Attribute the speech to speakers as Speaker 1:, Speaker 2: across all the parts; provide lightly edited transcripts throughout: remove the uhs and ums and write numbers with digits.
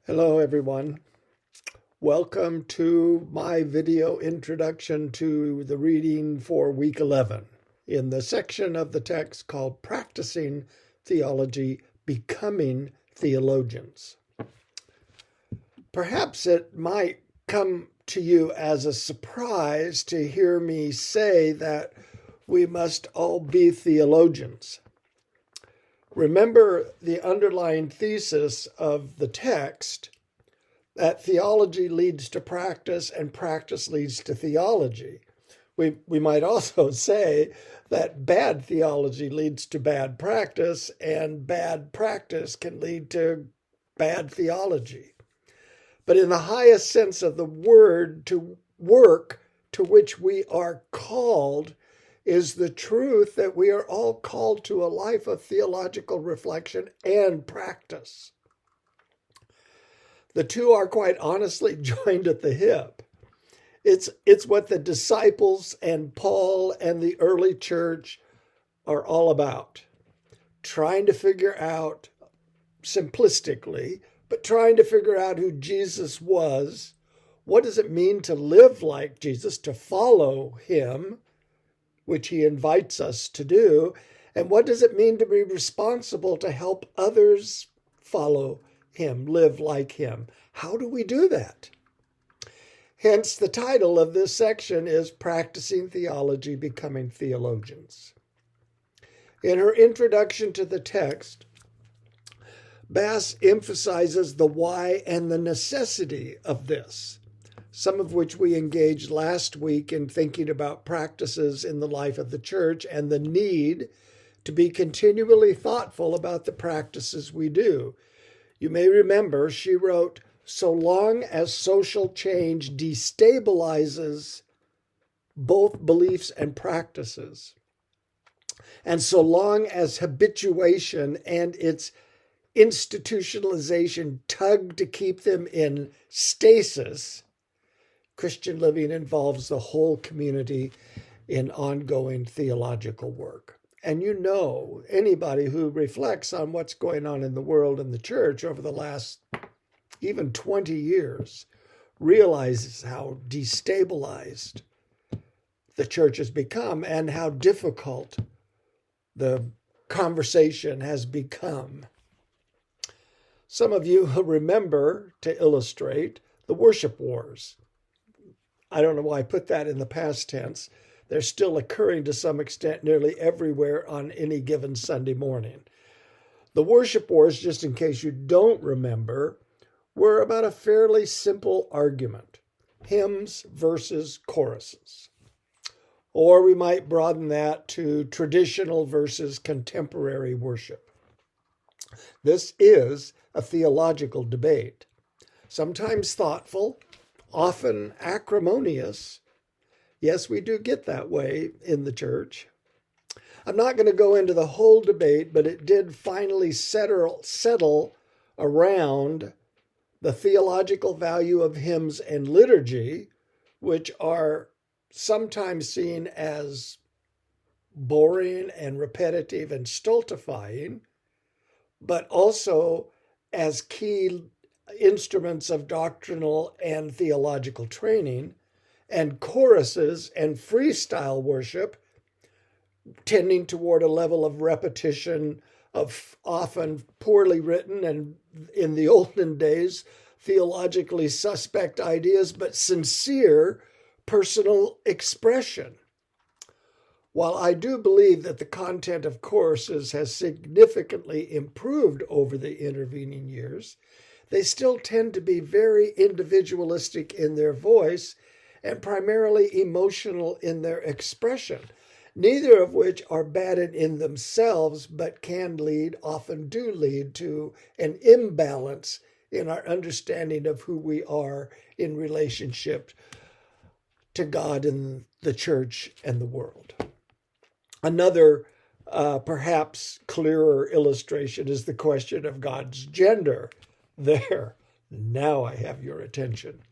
Speaker 1: Hello, everyone. Welcome to my video introduction to the reading for week 11 in the section of the text called Practicing Theology, Becoming Theologians. Perhaps it might come to you as a surprise to hear me say that we must all be theologians. Remember the underlying thesis of the text that theology leads to practice and practice leads to theology. We might also say that bad theology leads to bad practice and bad practice can lead to bad theology. But in the highest sense of the word, to work to which we are called is the truth that we are all called to a life of theological reflection and practice. The two are quite honestly joined at the hip. It's what the disciples and Paul and the early church are all about. Trying to figure out, simplistically, but trying to figure out who Jesus was. What does it mean to live like Jesus, to follow him, which he invites us to do? And what does it mean to be responsible to help others follow him, live like him? How do we do that? Hence, the title of this section is Practicing Theology, Becoming Theologians. In her introduction to the text, Bass emphasizes the why and the necessity of this, some of which we engaged last week in thinking about practices in the life of the church and the need to be continually thoughtful about the practices we do. You may remember she wrote, so long as social change destabilizes both beliefs and practices, and so long as habituation and its institutionalization tug to keep them in stasis, Christian living involves the whole community in ongoing theological work. And you know, anybody who reflects on what's going on in the world and the church over the last even 20 years realizes how destabilized the church has become and how difficult the conversation has become. Some of you will remember, to illustrate, the worship wars. I don't know why I put that in the past tense. They're still occurring to some extent nearly everywhere on any given Sunday morning. The worship wars, just in case you don't remember, were about a fairly simple argument: hymns versus choruses. Or we might broaden that to traditional versus contemporary worship. This is a theological debate, sometimes thoughtful, often acrimonious. Yes, we do get that way in the church. I'm not going to go into the whole debate, but it did finally settle around the theological value of hymns and liturgy, which are sometimes seen as boring and repetitive and stultifying, but also as key instruments of doctrinal and theological training, and choruses and freestyle worship tending toward a level of repetition of often poorly written and, in the olden days, theologically suspect ideas, but sincere personal expression. While I do believe that the content of choruses has significantly improved over the intervening years, they still tend to be very individualistic in their voice and primarily emotional in their expression, neither of which are bad in themselves, but can lead, often do lead, to an imbalance in our understanding of who we are in relationship to God and the church and the world. Another perhaps clearer illustration is the question of God's gender. There, now I have your attention.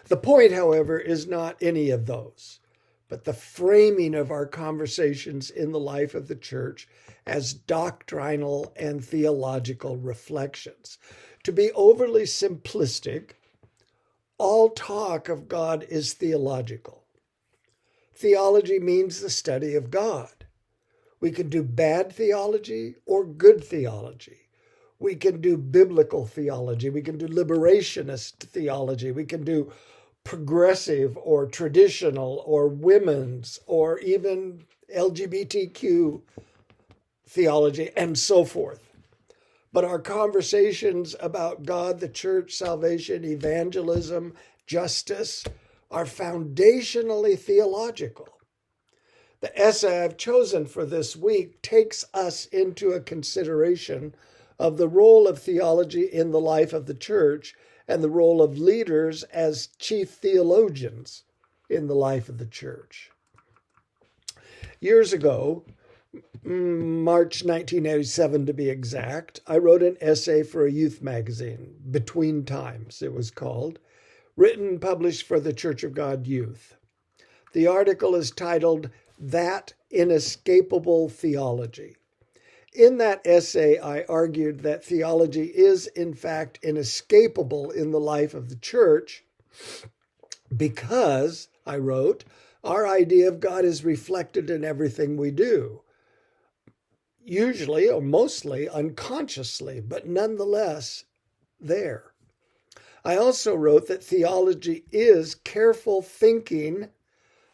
Speaker 1: The point, however, is not any of those. but the framing of our conversations in the life of the church as doctrinal and theological reflections. To be overly simplistic, all talk of God is theological. Theology means the study of God. We can do bad theology or good theology. We can do biblical theology. We can do liberationist theology. We can do progressive or traditional or women's or even LGBTQ theology and so forth. But our conversations about God, the church, salvation, evangelism, justice are foundationally theological. The essay I've chosen for this week takes us into a consideration of the role of theology in the life of the church and the role of leaders as chief theologians in the life of the church. Years ago, March 1987 to be exact, I wrote an essay for a youth magazine, Between Times it was called, written and published for the Church of God Youth. The article is titled, That Inescapable Theology. In that essay, I argued that theology is, in fact, inescapable in the life of the church because, I wrote, our idea of God is reflected in everything we do. Usually or mostly unconsciously, but nonetheless there. I also wrote that theology is careful thinking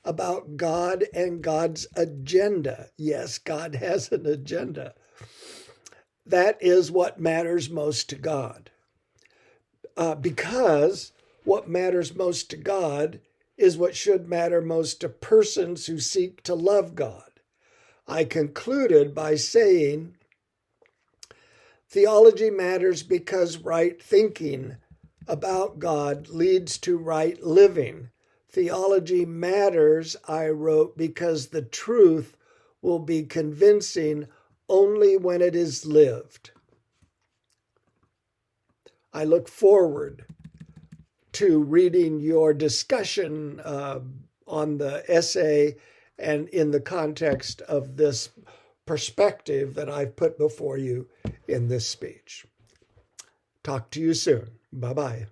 Speaker 1: about God and God's agenda. Yes, God has an agenda. That is what matters most to God. Because what matters most to God is what should matter most to persons who seek to love God. I concluded by saying, theology matters because right thinking about God leads to right living. Theology matters, I wrote, because the truth will be convincing only when it is lived. I look forward to reading your discussion on the essay and in the context of this perspective that I've put before you in this speech. Talk to you soon. Bye-bye.